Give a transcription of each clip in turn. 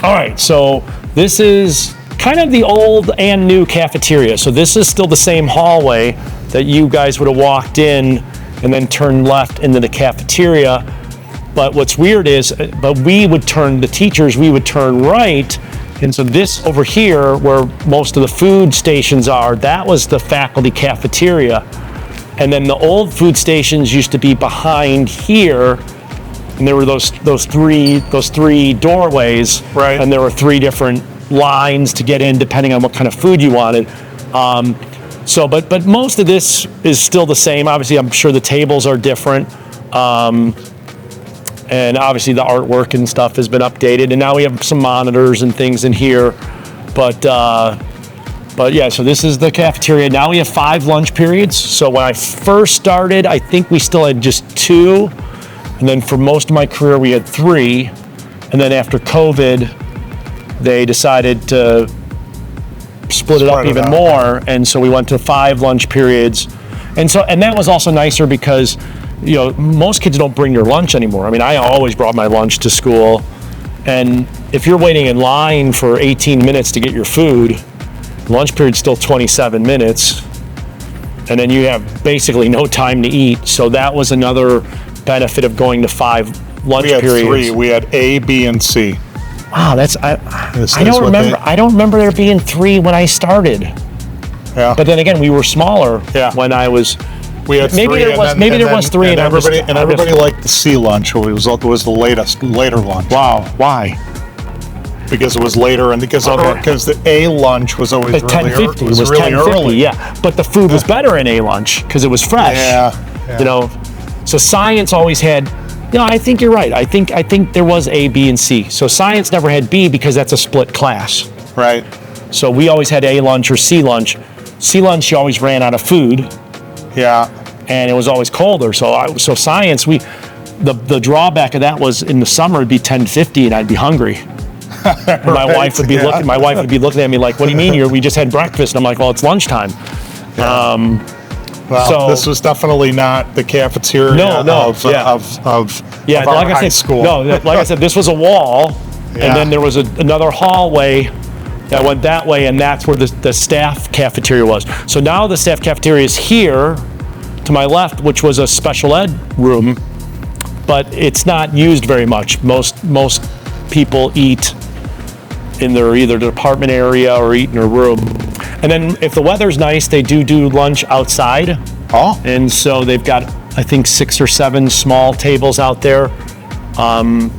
All right, so this is kind of the old and new cafeteria. So this is still the same hallway that you guys would have walked in and then turned left into the cafeteria. But what's weird is, the teachers would turn right. And so this over here, where most of the food stations are, that was the faculty cafeteria. And then the old food stations used to be behind here. And there were those three doorways. Right. And there were 3 different lines to get in depending on what kind of food you wanted. But most of this is still the same. Obviously, I'm sure the tables are different. And obviously the artwork and stuff has been updated. And now we have some monitors and things in here. But yeah, so this is the cafeteria. Now we have 5 lunch periods. So when I first started, I think we still had just 2. And then for most of my career, we had 3. And then after COVID, they decided to split it up even more, and so we went to 5 lunch periods, and that was also nicer because, you know, most kids don't bring their lunch anymore. I mean, I always brought my lunch to school, and if you're waiting in line for 18 minutes to get your food, lunch period's still 27 minutes, and then you have basically no time to eat. So that was another benefit of going to 5 lunch periods. We had 3. We had A, B, and C. Wow, I don't remember there being 3 when I started. Yeah. But then again, we were smaller when I was. We had maybe 3, there was 3, and everybody liked the C lunch. It was the later lunch. Wow, why? Because it was later, and because the A lunch was always really 10:50. It was really 10:50. early. Yeah, but the food was better in A lunch because it was fresh. Yeah. You know, so science always had. You know, I think you're right. I think there was A, B, and C. So science never had B because that's a split class. Right. So we always had A lunch or C lunch. C lunch, you always ran out of food. Yeah. And it was always colder. So science, the drawback of that was in the summer it'd be 10:50 and I'd be hungry. And my wife would be looking at me like, "What do you mean? We just had breakfast?" And I'm like, "Well, it's lunchtime." Yeah. Well, this was definitely not the cafeteria of our high school. No, like I said, this was a wall, and then there was another hallway that went that way, and that's where the staff cafeteria was. So now the staff cafeteria is here to my left, which was a special ed room, but it's not used very much. Most people eat in their either department area or eat in a room. And then if the weather's nice, they do lunch outside. Oh. And so they've got, I think, 6 or 7 small tables out there. And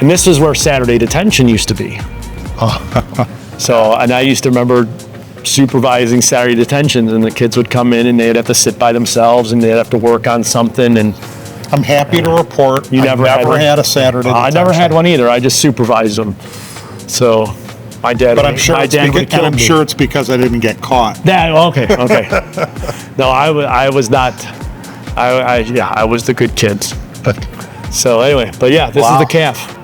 this is where Saturday detention used to be. And I used to remember supervising Saturday detentions, and the kids would come in and they'd have to sit by themselves and they'd have to work on something. And I'm happy to report you never had a Saturday detention. I never had one either. I just supervised them. So my dad. But I'm sure it's because I didn't get caught. Okay. No, I was not. I was the good kid. So anyway, but yeah, this is the calf.